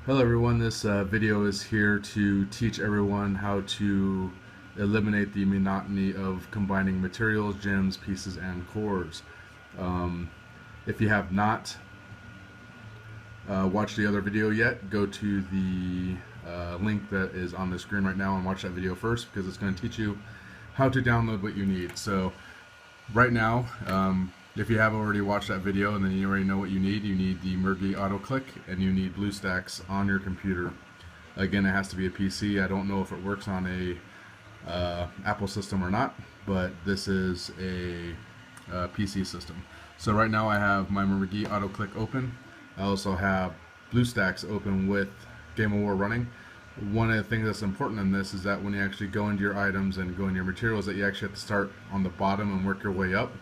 Hello everyone, this video is here to teach everyone how to eliminate the monotony of combining materials, gems, pieces, and cores. If you have not watched the other video yet, go to the link that is on the screen right now and watch that video first, because it's going to teach you how to download what you need. So right now, if you have already watched that video and then you already know what you need the Mergy autoclick and you need BlueStacks on your computer. Again, it has to be a PC. I don't know if it works on a Apple system or not, but this is a PC system. So right now I have my Mergy autoclick open. I also have BlueStacks open with Game of War running. One of the things that's important in this is that when you actually go into your items and go into your materials, that you actually have to start on the bottom and work your way up.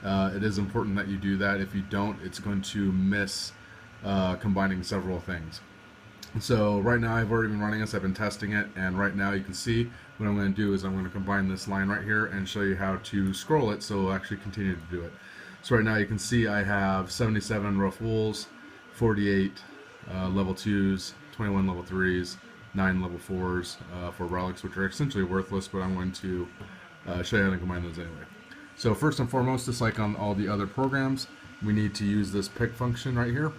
It is important that you do that. If you don't, it's going to miss combining several things. So right now I've already been running this, I've been testing it, and right now you can see what I'm going to do is I'm going to combine this line right here and show you how to scroll it so it'll actually continue to do it. So right now you can see I have 77 rough wools, 48 level 2s, 21 level 3s, 9 level 4s for relics, which are essentially worthless, but I'm going to show you how to combine those anyway. So first and foremost, just like on all the other programs, we need to use this pick function right here.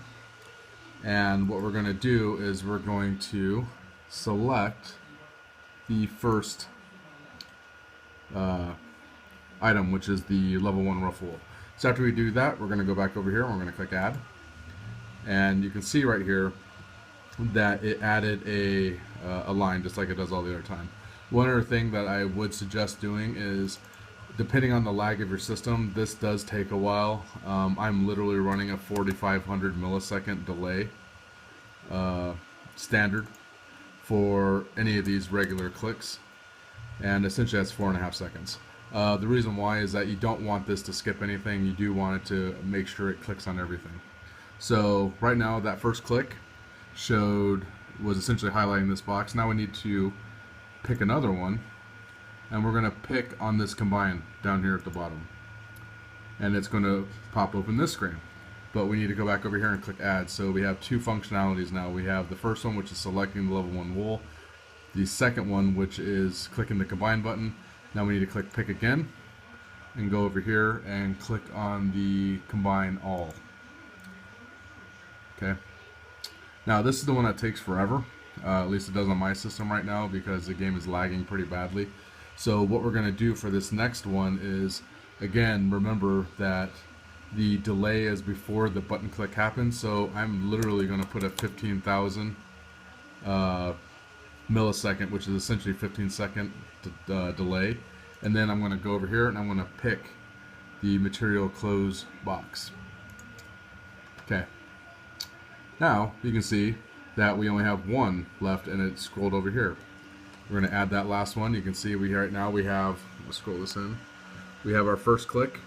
And what we're going to do is we're going to select the first item, which is the level 1 rough wool. So after we do that, we're going to go back over here and we're going to click add. And you can see right here that it added a line just like it does all the other time. One other thing that I would suggest doing is, depending on the lag of your system, this does take a while. I'm literally running a 4,500 millisecond delay standard for any of these regular clicks, and essentially that's 4.5 seconds. The reason why is that you don't want this to skip anything. You do want it to make sure it clicks on everything. So right now that first click was essentially highlighting this box. Now we need to pick another one, and we're going to pick on this combine down here at the bottom, and it's going to pop open this screen. But we need to go back over here and click add. So we have two functionalities now. We have the first one, which is selecting the level 1 wool, the second one, which is clicking the combine button. Now we need to click pick again and go over here and click on the combine all. Okay, now this is the one that takes forever, at least it does on my system right now, because the game is lagging pretty badly. So what we're going to do for this next one is, again, remember that the delay is before the button click happens. So I'm literally going to put a 15,000 millisecond, which is essentially 15-second delay. And then I'm going to go over here and I'm going to pick the material close box. Okay. Now you can see that we only have one left, and it's scrolled over here. We're going to add that last one. You can see right now we have, let's scroll this in, we have our first click,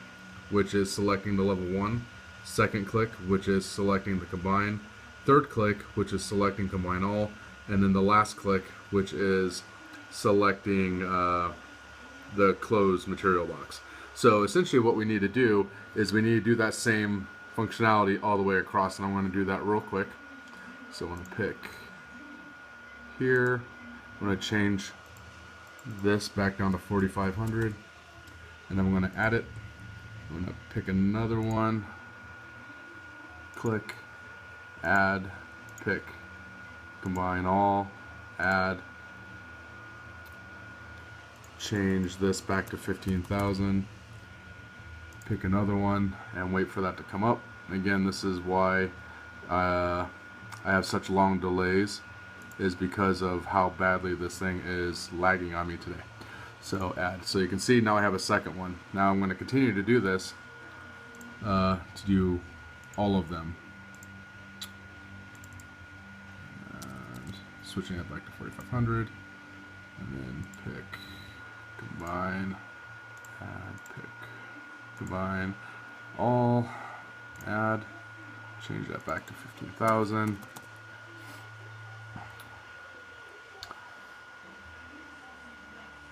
which is selecting the level 1, second click, which is selecting the combine, third click, which is selecting combine all, and then the last click, which is selecting the close material box. So essentially what we need to do is we need to do that same functionality all the way across, and I'm going to do that real quick. So I'm going to pick here. I'm going to change this back down to 4,500, and I'm going to add it. I'm going to pick another one, click, add, pick, combine all, add, change this back to 15,000, pick another one, and wait for that to come up. Again, this is why I have such long delays, is because of how badly this thing is lagging on me today. So add. So you can see now I have a second one. Now I'm going to continue to do this to do all of them. And switching it back to 4,500, and then pick, combine, add, pick, combine, all, add, change that back to 15,000.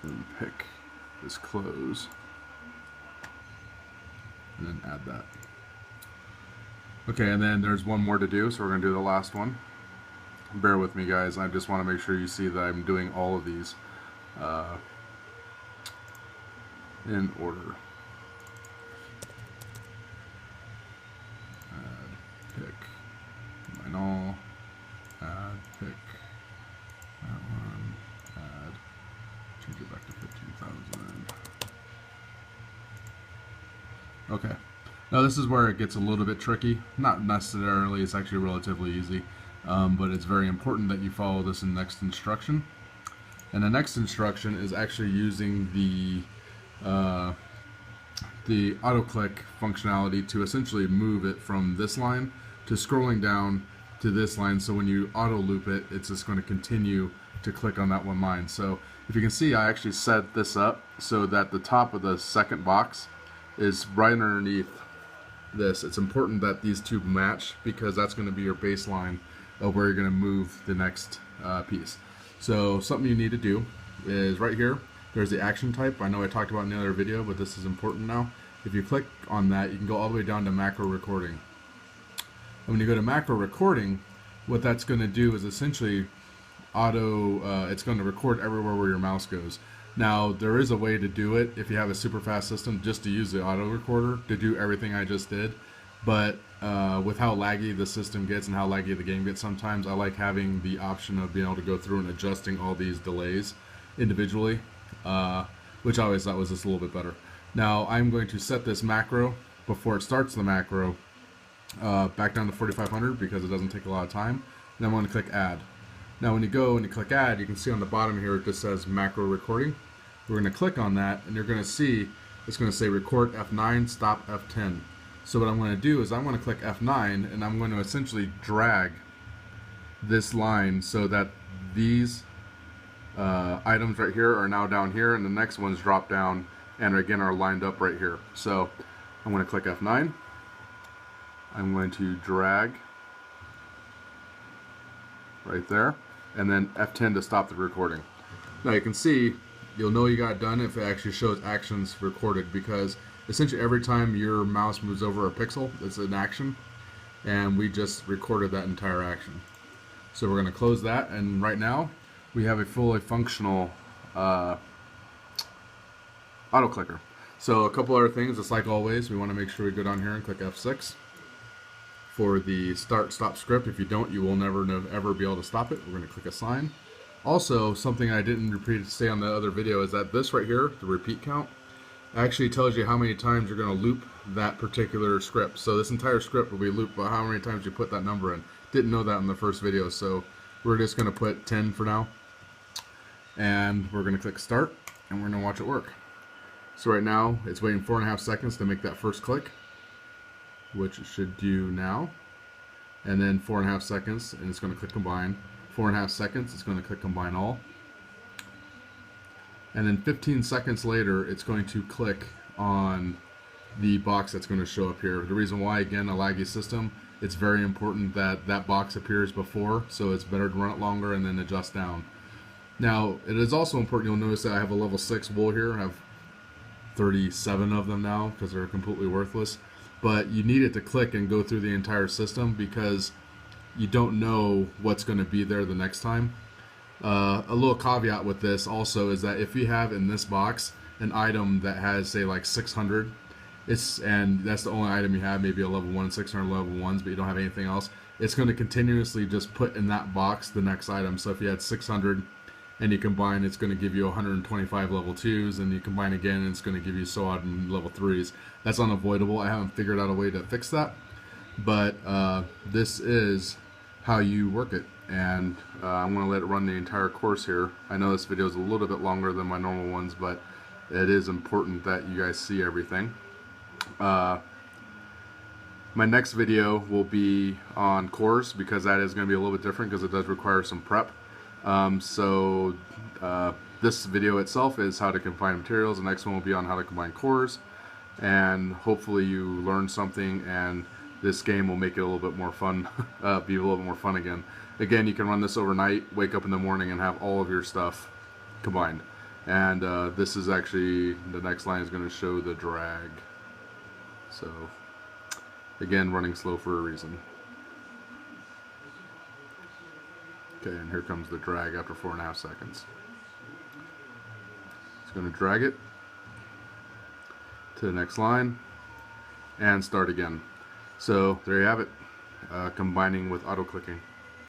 And pick this close, and then add that. Okay, and then there's one more to do, so we're going to do the last one. bear with me, guys. I just want to make sure you see that I'm doing all of these in order. Add, pick, combine all, add, pick, that one, add, change it back to 15,000. Okay. Now this is where it gets a little bit tricky. Not necessarily, it's actually relatively easy, but it's very important that you follow this next instruction. And the next instruction is actually using the autoclick functionality to essentially move it from this line to scrolling down to this line, so when you auto loop it, it's just going to continue to click on that one line. So if you can see, I actually set this up so that the top of the second box is right underneath this. It's important that these two match because that's going to be your baseline of where you're going to move the next piece. So something you need to do is right here, there's the action type. I know I talked about in the other video, but this is important now. If you click on that, you can go all the way down to macro recording. And when you go to macro recording, what that's going to do is essentially it's going to record everywhere where your mouse goes. Now, there is a way to do it if you have a super fast system, just to use the auto recorder to do everything I just did. But with how laggy the system gets and how laggy the game gets sometimes, I like having the option of being able to go through and adjusting all these delays individually, which I always thought was just a little bit better. Now, I'm going to set this macro before it starts the macro back down to 4500 because it doesn't take a lot of time. And I'm going to click add. Now when you go and you click add, you can see on the bottom here it just says macro recording. We're going to click on that and you're going to see it's going to say record F9, stop F10. So what I'm going to do is I'm going to click F9 and I'm going to essentially drag this line so that these items right here are now down here and the next ones drop down and again are lined up right here. So I'm going to click F9. I'm going to drag right there, and then F10 to stop the recording. Now you can see, you'll know you got it done if it actually shows actions recorded, because essentially every time your mouse moves over a pixel, it's an action, and we just recorded that entire action. So we're going to close that, and right now we have a fully functional auto clicker. So a couple other things, just like always, we want to make sure we go down here and click F6 for the start-stop script. If you don't, you will never ever be able to stop it. We're going to click assign. Also, something I didn't say on the other video is that this right here, the repeat count, actually tells you how many times you're going to loop that particular script. So this entire script will be looped by how many times you put that number in. Didn't know that in the first video, so we're just going to put 10 for now. And we're going to click start, and we're going to watch it work. So right now, it's waiting 4.5 seconds to make that first click, which it should do now, and then 4.5 seconds and it's going to click combine. 4.5 seconds, it's going to click combine all, and then 15 seconds later it's going to click on the box that's going to show up here. The reason why, again, a laggy system, it's very important that that box appears before, so it's better to run it longer and then adjust down. Now it is also important, you'll notice that I have a level 6 wool here. I have 37 of them now because they're completely worthless. But you need it to click and go through the entire system because you don't know what's going to be there the next time. A little caveat with this also is that if you have in this box an item that has, say, like 600, and that's the only item you have, maybe a level 1 and 600 level 1s, but you don't have anything else, it's going to continuously just put in that box the next item. So if you had 600 and you combine, it's going to give you 125 level 2s, and you combine again and it's going to give you so on in level 3s. That's unavoidable. I haven't figured out a way to fix that, but this is how you work it, and I'm going to let it run the entire course here. I know this video is a little bit longer than my normal ones, but it is important that you guys see everything. My next video will be on cores, because that is going to be a little bit different because it does require some prep. This video itself is how to combine materials. The next one will be on how to combine cores, and hopefully you learn something and this game will make it a little bit more fun, be a little bit more fun again. Again, you can run this overnight, wake up in the morning and have all of your stuff combined. And this is actually, the next line is going to show the drag. So again, running slow for a reason. Okay, and here comes the drag after 4.5 seconds. It's going to drag it to the next line and start again. So there you have it, combining with auto clicking.